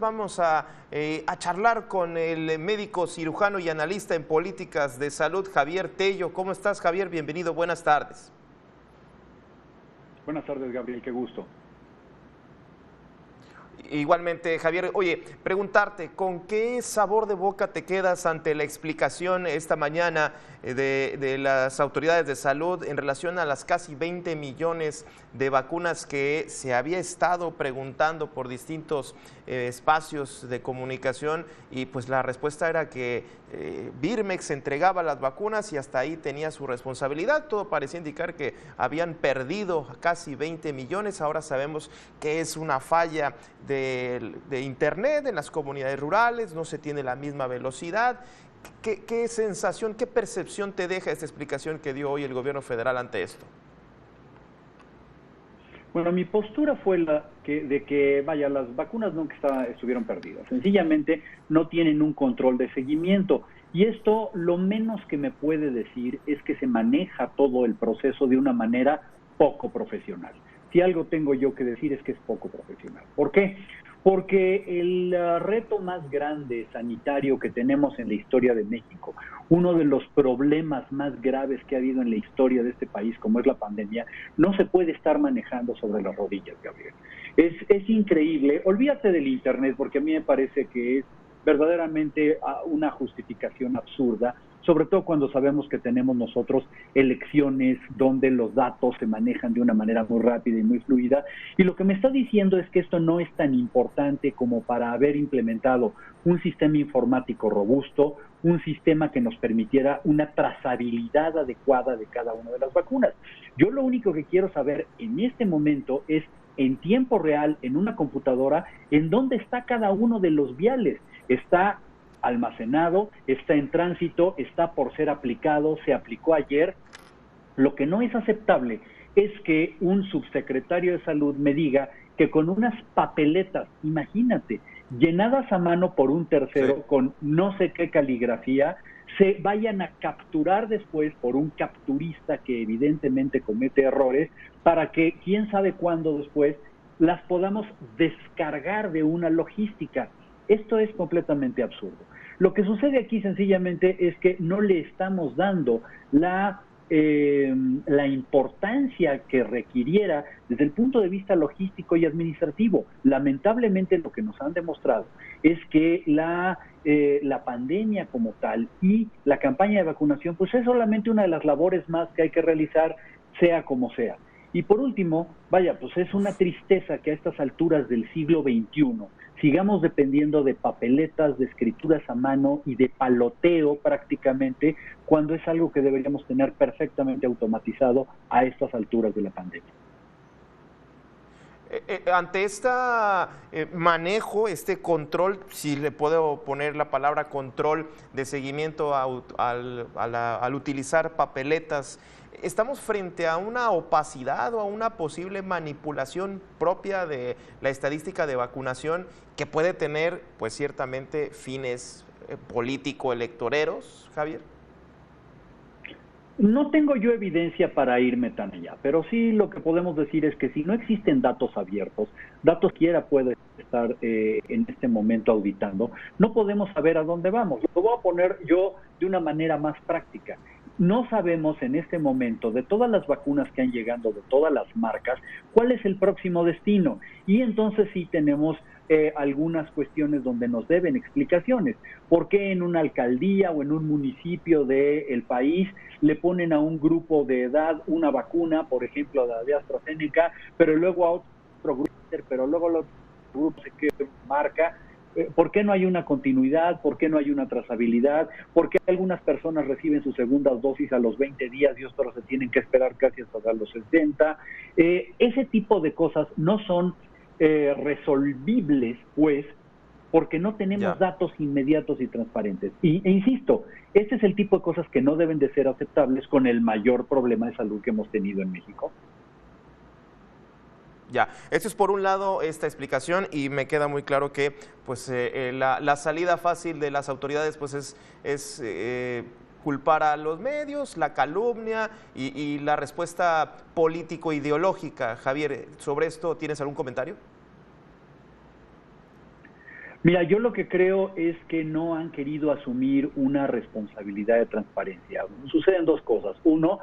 Vamos a charlar con el médico cirujano y analista en políticas de salud, Javier Tello. ¿Cómo estás, Javier? Bienvenido, buenas tardes. Buenas tardes, Gabriel, qué gusto. Igualmente, Javier, oye, preguntarte, ¿con qué sabor de boca te quedas ante la explicación esta mañana de las autoridades de salud en relación a las casi 20 millones de vacunas que se había estado preguntando por distintos espacios de comunicación? Y pues la respuesta era que Birmex entregaba las vacunas y hasta ahí tenía su responsabilidad. Todo parecía indicar que habían perdido casi 20 millones. Ahora sabemos que es una falla de internet en las comunidades rurales, no se tiene la misma velocidad. ¿Qué sensación, qué percepción te deja esta explicación que dio hoy el gobierno federal ante esto? Bueno, mi postura fue la de que, vaya, las vacunas nunca estuvieron perdidas. Sencillamente no tienen un control de seguimiento. Y esto, lo menos que me puede decir es que se maneja todo el proceso de una manera poco profesional. Si algo tengo yo que decir es que es poco profesional. ¿Por qué? Porque el reto más grande sanitario que tenemos en la historia de México, uno de los problemas más graves que ha habido en la historia de este país, como es la pandemia, no se puede estar manejando sobre las rodillas, Gabriel. Es increíble. Olvídate del internet, porque a mí me parece que es verdaderamente una justificación absurda, sobre todo cuando sabemos que tenemos nosotros elecciones donde los datos se manejan de una manera muy rápida y muy fluida, y lo que me está diciendo es que esto no es tan importante como para haber implementado un sistema informático robusto, un sistema que nos permitiera una trazabilidad adecuada de cada una de las vacunas. Yo lo único que quiero saber en este momento es, en tiempo real, en una computadora, en dónde está cada uno de los viales. Está almacenado, está en tránsito, está por ser aplicado, se aplicó ayer. Lo que no es aceptable es que un subsecretario de salud me diga que con unas papeletas, imagínate, llenadas a mano por un tercero, sí, con no sé qué caligrafía, se vayan a capturar después por un capturista que evidentemente comete errores, para que quién sabe cuándo después las podamos descargar de una logística. Esto es completamente absurdo. Lo que sucede aquí sencillamente es que no le estamos dando la importancia que requiriera desde el punto de vista logístico y administrativo. Lamentablemente lo que nos han demostrado es que la pandemia como tal y la campaña de vacunación pues es solamente una de las labores más que hay que realizar, sea como sea. Y por último, vaya, pues es una tristeza que a estas alturas del siglo XXI sigamos dependiendo de papeletas, de escrituras a mano y de paloteo prácticamente, cuando es algo que deberíamos tener perfectamente automatizado a estas alturas de la pandemia. Ante este manejo, este control, si le puedo poner la palabra control de seguimiento al utilizar papeletas, ¿estamos frente a una opacidad o a una posible manipulación propia de la estadística de vacunación que puede tener, pues ciertamente, fines político-electoreros, Javier? No tengo yo evidencia para irme tan allá, pero sí lo que podemos decir es que si no existen datos abiertos, datos quiera puede estar en este momento auditando, no podemos saber a dónde vamos. Lo voy a poner yo de una manera más práctica. No sabemos en este momento, de todas las vacunas que han llegado, de todas las marcas, cuál es el próximo destino. Y entonces sí tenemos algunas cuestiones donde nos deben explicaciones. ¿Por qué en una alcaldía o en un municipio del país le ponen a un grupo de edad una vacuna, por ejemplo, la de AstraZeneca, pero luego a otro grupo, pero luego el otro grupo se queda marca? ¿Por qué no hay una continuidad? ¿Por qué no hay una trazabilidad? ¿Por qué algunas personas reciben su segunda dosis a los 20 días y otros se tienen que esperar casi hasta los 60? Ese tipo de cosas no son resolvibles, pues, porque no tenemos datos inmediatos y transparentes. E insisto, este es el tipo de cosas que no deben de ser aceptables con el mayor problema de salud que hemos tenido en México. Ya, esto es por un lado esta explicación y me queda muy claro que pues la salida fácil de las autoridades pues es culpar a los medios, la calumnia y la respuesta político-ideológica. Javier, ¿sobre esto tienes algún comentario? Mira, yo lo que creo es que no han querido asumir una responsabilidad de transparencia. Suceden dos cosas. Uno,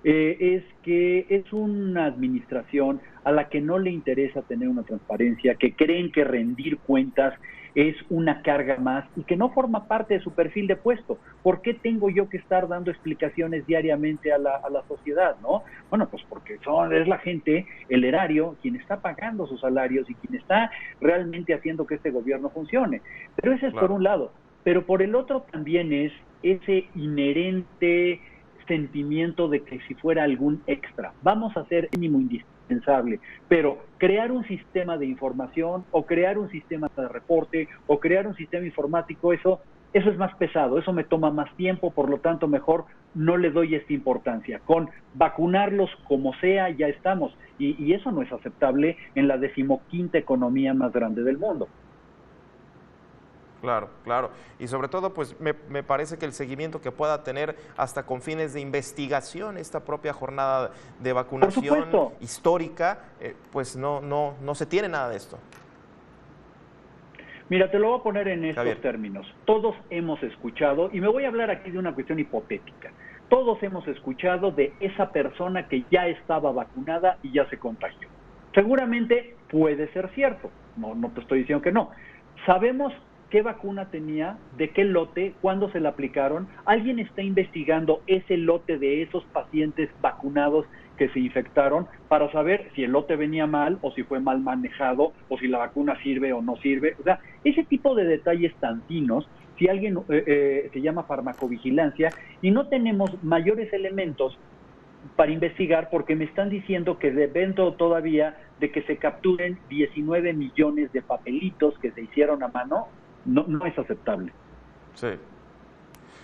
es que es una administración a la que no le interesa tener una transparencia, que creen que rendir cuentas es una carga más y que no forma parte de su perfil de puesto. ¿Por qué tengo yo que estar dando explicaciones diariamente a la sociedad, no? Bueno, pues porque es la gente, el erario, quien está pagando sus salarios y quien está realmente haciendo que este gobierno funcione. Pero ese es por un lado. Pero por el otro también es ese inherente sentimiento de que si fuera algún extra, vamos a hacer mínimo indispensable, pero crear un sistema de información o crear un sistema de reporte o crear un sistema informático, eso es más pesado, eso me toma más tiempo, por lo tanto mejor no le doy esta importancia. Con vacunarlos como sea ya estamos, y eso no es aceptable en la 15ª economía más grande del mundo. Claro, claro. Y sobre todo, pues me parece que el seguimiento que pueda tener hasta con fines de investigación esta propia jornada de vacunación histórica, pues no se tiene nada de esto. Mira, te lo voy a poner en estos términos. Todos hemos escuchado, y me voy a hablar aquí de una cuestión hipotética, todos hemos escuchado de esa persona que ya estaba vacunada y ya se contagió. Seguramente puede ser cierto, no te estoy diciendo que no. Sabemos qué vacuna tenía, de qué lote, cuándo se la aplicaron. Alguien está investigando ese lote de esos pacientes vacunados que se infectaron para saber si el lote venía mal o si fue mal manejado o si la vacuna sirve o no sirve. O sea, ese tipo de detalles tan finos, si alguien se llama farmacovigilancia, y no tenemos mayores elementos para investigar, porque me están diciendo que dependo todavía de que se capturen 19 millones de papelitos que se hicieron a mano. No es aceptable. Sí.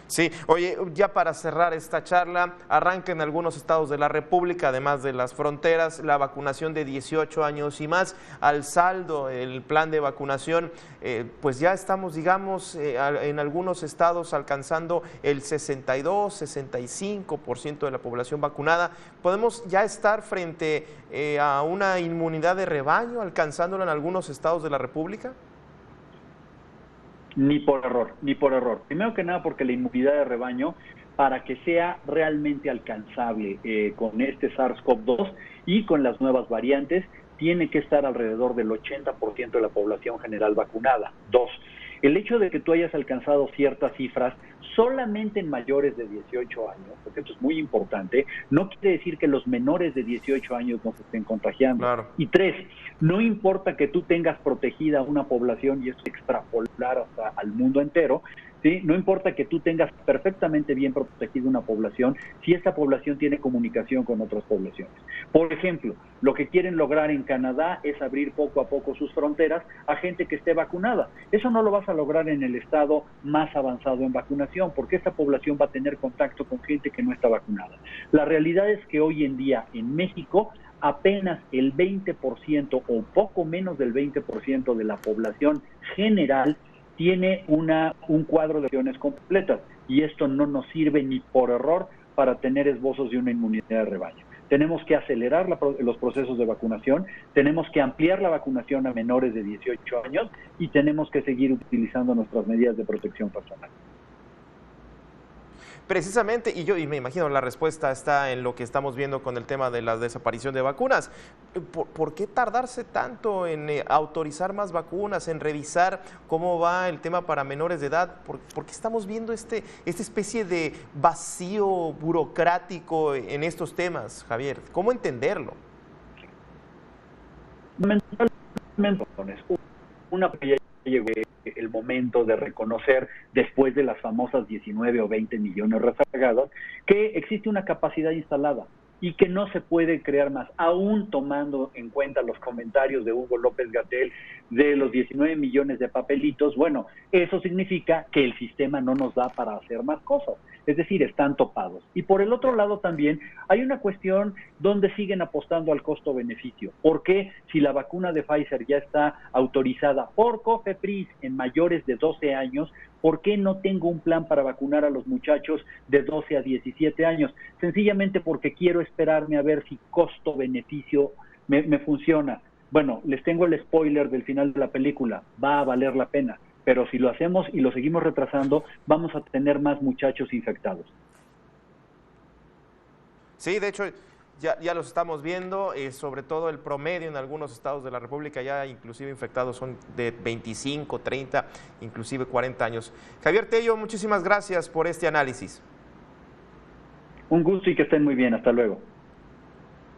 Sí, oye, ya para cerrar esta charla, arranca en algunos estados de la República, además de las fronteras, la vacunación de 18 años y más. Al saldo, el plan de vacunación, pues ya estamos, digamos, en algunos estados alcanzando el 62, 65% de la población vacunada. ¿Podemos ya estar frente a una inmunidad de rebaño, alcanzándolo en algunos estados de la República? Ni por error. Primero que nada porque la inmunidad de rebaño, para que sea realmente alcanzable con este SARS-CoV-2 y con las nuevas variantes, tiene que estar alrededor del 80% de la población general vacunada. Dos, el hecho de que tú hayas alcanzado ciertas cifras solamente en mayores de 18 años, porque esto es muy importante, no quiere decir que los menores de 18 años no se estén contagiando. Claro. Y tres, no importa que tú tengas protegida una población, y esto extrapolar hasta al mundo entero, ¿sí? No importa que tú tengas perfectamente bien protegida una población si esta población tiene comunicación con otras poblaciones. Por ejemplo, lo que quieren lograr en Canadá es abrir poco a poco sus fronteras a gente que esté vacunada. Eso no lo vas a lograr en el estado más avanzado en vacunación, porque esta población va a tener contacto con gente que no está vacunada. La realidad es que hoy en día en México apenas el 20% o poco menos del 20% de la población general tiene un cuadro de vacunaciones completas, y esto no nos sirve ni por error para tener esbozos de una inmunidad de rebaño. Tenemos que acelerar los procesos de vacunación, tenemos que ampliar la vacunación a menores de 18 años y tenemos que seguir utilizando nuestras medidas de protección personal. Precisamente, y me imagino la respuesta está en lo que estamos viendo con el tema de la desaparición de vacunas. ¿Por qué tardarse tanto en autorizar más vacunas, en revisar cómo va el tema para menores de edad? ¿Por qué estamos viendo esta especie de vacío burocrático en estos temas, Javier? ¿Cómo entenderlo? Una que llegó el momento de reconocer, después de las famosas 19 o 20 millones rezagadas, que existe una capacidad instalada y que no se puede crear más, aún tomando en cuenta los comentarios de Hugo López-Gatell de los 19 millones de papelitos. Bueno, eso significa que el sistema no nos da para hacer más cosas, es decir, están topados. Y por el otro lado también hay una cuestión donde siguen apostando al costo-beneficio. ¿Por qué, si la vacuna de Pfizer ya está autorizada por COFEPRIS en mayores de 12 años, ¿por qué no tengo un plan para vacunar a los muchachos de 12 a 17 años? Sencillamente porque quiero esperarme a ver si costo-beneficio me funciona. bueno, les tengo el spoiler del final de la película, va a valer la pena, pero si lo hacemos y lo seguimos retrasando, vamos a tener más muchachos infectados. Sí, de hecho, ya los estamos viendo, sobre todo el promedio en algunos estados de la República, ya inclusive infectados son de 25, 30, inclusive 40 años. Javier Tello, muchísimas gracias por este análisis. Un gusto y que estén muy bien. Hasta luego.